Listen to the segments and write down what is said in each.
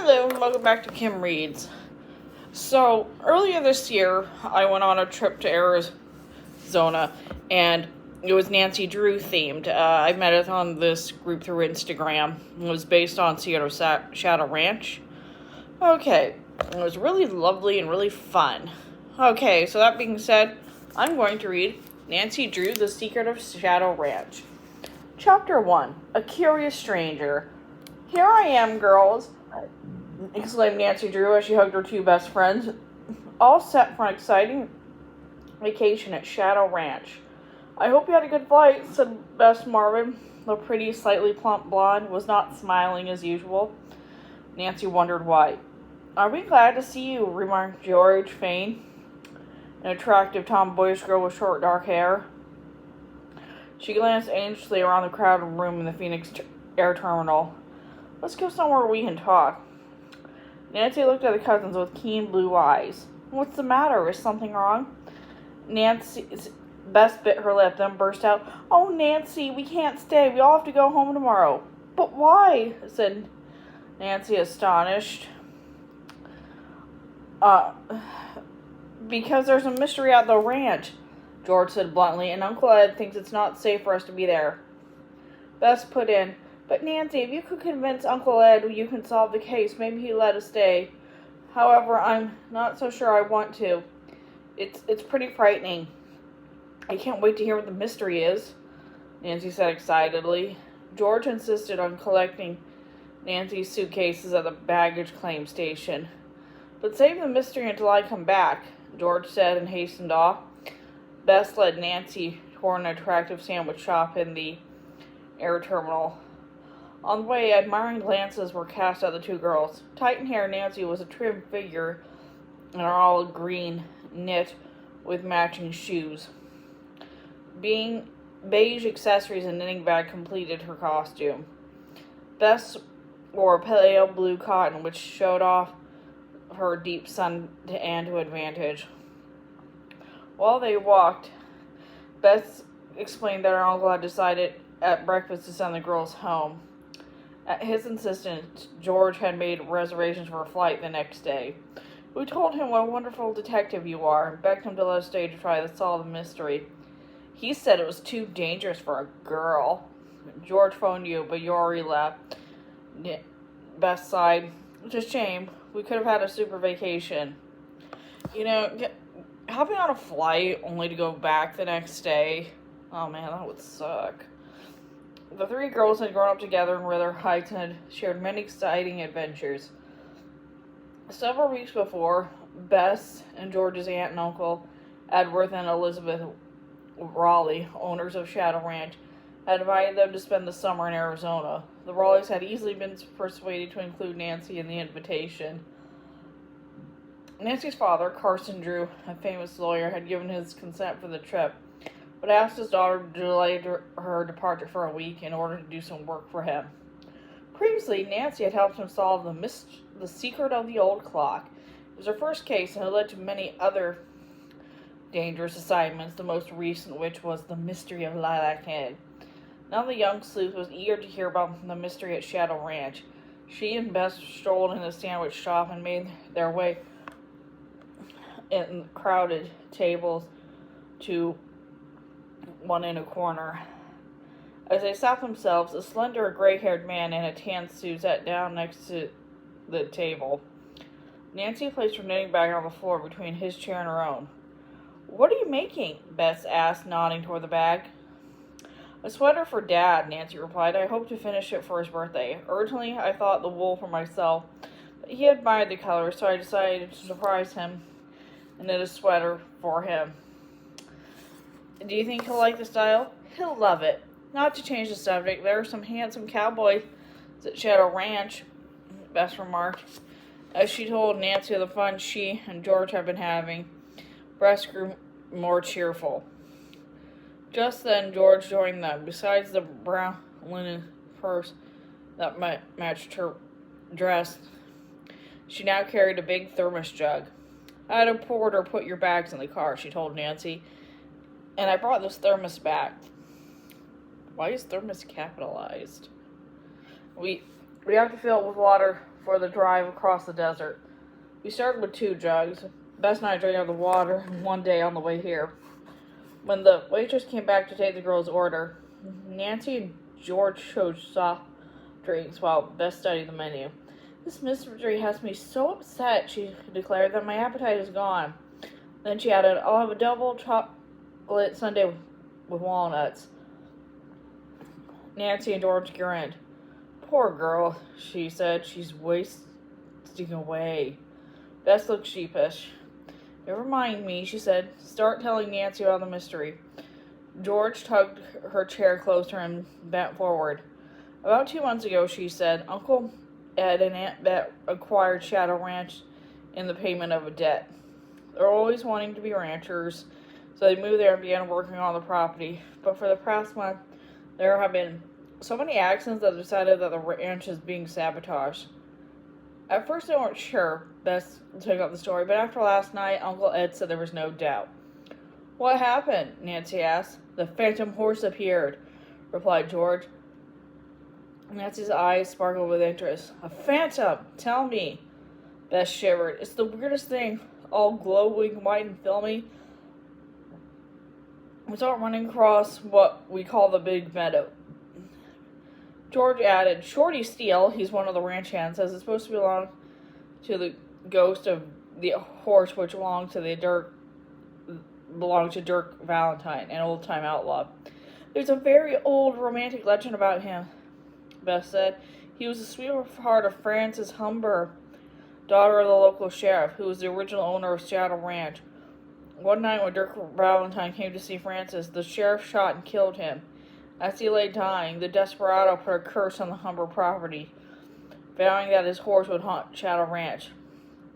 Hello and welcome back to Kim Reads. So, earlier this year, I went on a trip to Arizona, and it was Nancy Drew themed. I met it on this group through Instagram. It was based on Seattle Shadow Ranch. Okay, it was really lovely and really fun. Okay, so that being said, I'm going to read Nancy Drew, The Secret of Shadow Ranch. Chapter 1, A Curious Stranger. Here I am, girls, exclaimed Nancy Drew as she hugged her two best friends, all set for an exciting vacation at Shadow Ranch. I hope you had a good flight, said Bess Marvin. The pretty, slightly plump blonde was not smiling as usual. Nancy wondered why. Are we glad to see you, remarked George Fane, an attractive tomboyish girl with short dark hair. She glanced anxiously around the crowded room in the Phoenix Air Terminal. Let's go somewhere we can talk. Nancy looked at the cousins with keen blue eyes. What's the matter? Is something wrong? Bess bit her lip, then burst out, Oh, Nancy, we can't stay. We all have to go home tomorrow. But why? Said Nancy, astonished. Because there's a mystery at the ranch, George said bluntly, and Uncle Ed thinks it's not safe for us to be there. Bess put in, But Nancy, if you could convince Uncle Ed you can solve the case, maybe he'd let us stay. However, I'm not so sure I want to. It's pretty frightening. I can't wait to hear what the mystery is, Nancy said excitedly. George insisted on collecting Nancy's suitcases at the baggage claim station. But save the mystery until I come back, George said and hastened off. Bess led Nancy toward an attractive sandwich shop in the air terminal. On the way, admiring glances were cast at the two girls. Tighten-haired Nancy was a trim figure in her olive green knit with matching shoes. Beige accessories and knitting bag completed her costume. Bess wore pale blue cotton, which showed off her deep sun tan to advantage. While they walked, Bess explained that her uncle had decided at breakfast to send the girls home. At his insistence, George had made reservations for a flight the next day. We told him what a wonderful detective you are and begged him to let us stay to try to solve the mystery. He said it was too dangerous for a girl. George phoned you, but you already left. Bess sighed. It's a shame. We could have had a super vacation. Hopping on a flight only to go back the next day. Oh man, that would suck. The three girls had grown up together in Ritter Heights and had shared many exciting adventures. Several weeks before, Bess and George's aunt and uncle, Edworth and Elizabeth Raleigh, owners of Shadow Ranch, had invited them to spend the summer in Arizona. The Raleighs had easily been persuaded to include Nancy in the invitation. Nancy's father, Carson Drew, a famous lawyer, had given his consent for the trip, but asked his daughter to delay her departure for a week in order to do some work for him. Previously, Nancy had helped him solve the secret of the old clock. It was her first case and had led to many other dangerous assignments, the most recent which was the mystery of Lilac Head. Now the young sleuth was eager to hear about the mystery at Shadow Ranch. She and Bess strolled in the sandwich shop and made their way in crowded tables to one in a corner. As they sat themselves, a slender, gray-haired man in a tan suit sat down next to the table. Nancy placed her knitting bag on the floor between his chair and her own. What are you making? Bess asked, nodding toward the bag. A sweater for Dad, Nancy replied. I hope to finish it for his birthday. Originally, I thought the wool for myself, but he admired the color, so I decided to surprise him and knit a sweater for him. Do you think he'll like the style? He'll love it. Not to change the subject, there are some handsome cowboys at Shadow Ranch, Bess remarked, as she told Nancy of the fun she and George had been having. Bess grew more cheerful. Just then, George joined them. Besides the brown linen purse that matched her dress, she now carried a big thermos jug. I had a porter put your bags in the car, she told Nancy, and I brought this thermos back. Why is thermos capitalized? We have to fill it with water for the drive across the desert. We started with 2 jugs. Bess and I drank out of the water one day on the way here. When the waitress came back to take the girl's order, Nancy and George chose soft drinks while Bess studied the menu. This mystery has me so upset, she declared, that my appetite is gone. Then she added, I'll have a double chocolate sundae with walnuts. Nancy and George grinned. Poor girl, she said. She's wasting away. Bess looked sheepish. Never mind me, she said. Start telling Nancy about the mystery. George tugged her chair closer and bent forward. About 2 months ago, she said, Uncle Ed and Aunt Bet acquired Shadow Ranch in the payment of a debt. They're always wanting to be ranchers, so they moved there and began working on the property. But for the past month, there have been so many accidents that decided that the ranch is being sabotaged. At first they weren't sure, Bess took up the story, but after last night, Uncle Ed said there was no doubt. What happened? Nancy asked. The phantom horse appeared, replied George. Nancy's eyes sparkled with interest. A phantom? Tell me. Bess shivered. It's the weirdest thing, all glowing white and filmy. We saw it running across what we call the big meadow. George added, Shorty Steele, he's one of the ranch hands, says it's supposed to belong to the ghost of the horse which belonged to Dirk Valentine, an old-time outlaw. There's a very old romantic legend about him, Beth said. He was the sweetheart of Frances Humber, daughter of the local sheriff, who was the original owner of Shadow Ranch. One night when Dirk Valentine came to see Frances, the sheriff shot and killed him. As he lay dying, the desperado put a curse on the Humber property, vowing that his horse would haunt Shadow Ranch,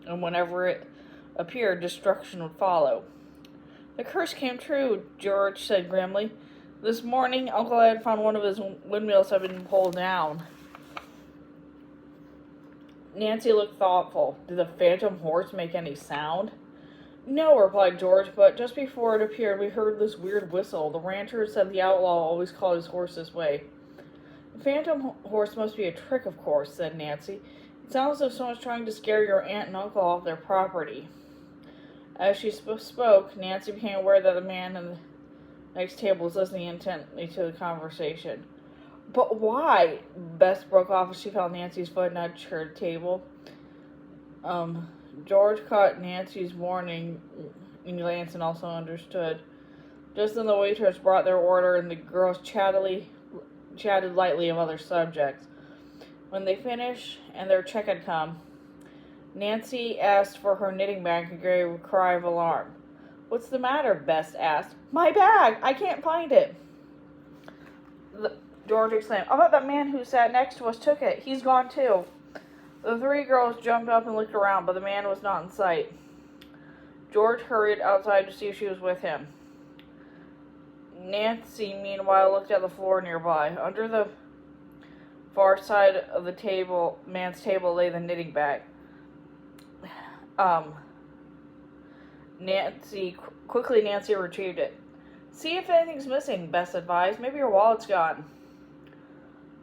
and whenever it appeared, destruction would follow. The curse came true, George said grimly. This morning, Uncle Ed found one of his windmills had been pulled down. Nancy looked thoughtful. Did the phantom horse make any sound? No, replied George, but just before it appeared, we heard this weird whistle. The rancher said the outlaw always called his horse this way. The phantom horse must be a trick, of course, said Nancy. It sounds as if someone's trying to scare your aunt and uncle off their property. As she spoke, Nancy became aware that the man in the next table was listening intently to the conversation. But why? Bess broke off as she felt Nancy's foot nudge her table. George caught Nancy's warning glance and also understood. Just then the waitress brought their order and the girls chatted lightly of other subjects. When they finished and their check had come, Nancy asked for her knitting bag and gave a cry of alarm. What's the matter? Bess asked. My bag! I can't find it! George exclaimed. I bet that man who sat next to us took it. He's gone too. The 3 girls jumped up and looked around, but the man was not in sight. George hurried outside to see if she was with him. Nancy, meanwhile, looked at the floor nearby. Under the far side of the man's table lay the knitting bag. Nancy retrieved it. See if anything's missing, Bess advised. Maybe your wallet's gone.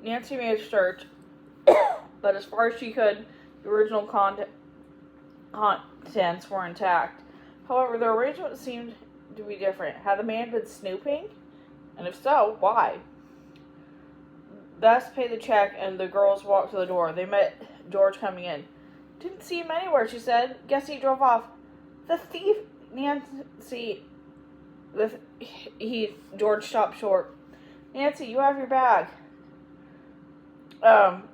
Nancy made a search, but as far as she could, the original contents were intact. However, the arrangement seemed to be different. Had the man been snooping? And if so, why? Bess paid the check, and the girls walked to the door. They met George coming in. Didn't see him anywhere, she said. Guess he drove off. The thief, Nancy. George stopped short. Nancy, you have your bag.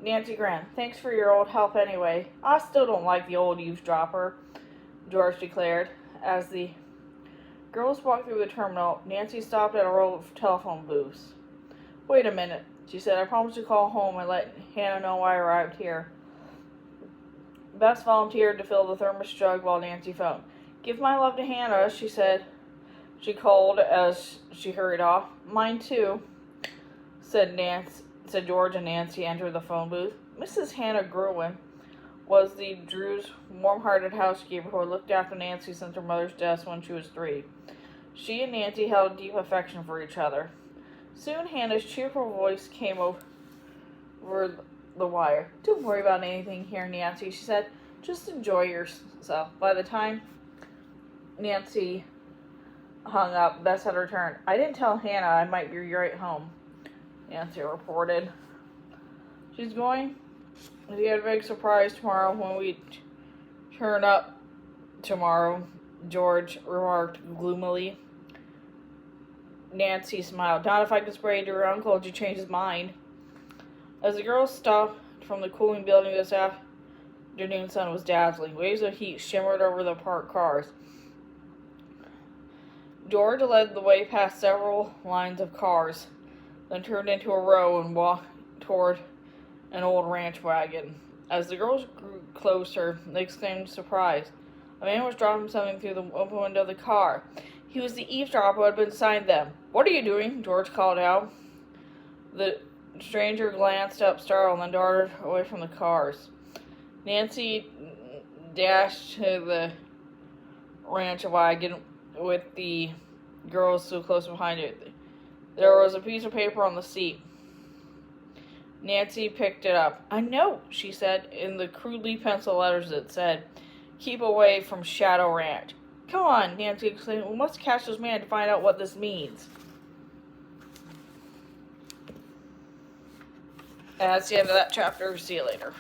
Nancy grinned. Thanks for your old help anyway. I still don't like the old eavesdropper, George declared. As the girls walked through the terminal, Nancy stopped at a row of telephone booths. Wait a minute, she said. I promised to call home and let Hannah know I arrived here. Bess volunteered to fill the thermos jug while Nancy phoned. Give my love to Hannah, she said. She called as she hurried off. Mine too, said George, and Nancy entered the phone booth. Mrs. Hannah Gruen was the Drews' warm-hearted housekeeper who had looked after Nancy since her mother's death when she was 3. She and Nancy held a deep affection for each other. Soon Hannah's cheerful voice came over the wire. Don't worry about anything here, Nancy, she said. Just enjoy yourself. By the time Nancy hung up, Bess had returned. I didn't tell Hannah I might be right home, Nancy reported. She's going to get a big surprise tomorrow when we turn up tomorrow, George remarked gloomily. Nancy smiled. Not if I could spray to your uncle to change his mind. As the girls stopped from the cooling building this afternoon sun was dazzling. Waves of heat shimmered over the parked cars. George led the way past several lines of cars, then turned into a row and walked toward an old ranch wagon. As the girls grew closer, they exclaimed in surprise. A man was dropping something through the open window of the car. He was the eavesdropper who had been assigned them. What are you doing? George called out. The stranger glanced up, startled, and then darted away from the cars. Nancy dashed to the ranch wagon with the girls so close behind it. There was a piece of paper on the seat. Nancy picked it up. A note, she said, in the crudely penciled letters that said, "Keep away from Shadow Ranch." Come on, Nancy exclaimed. We must catch this man to find out what this means. And that's the end of that chapter. See you later.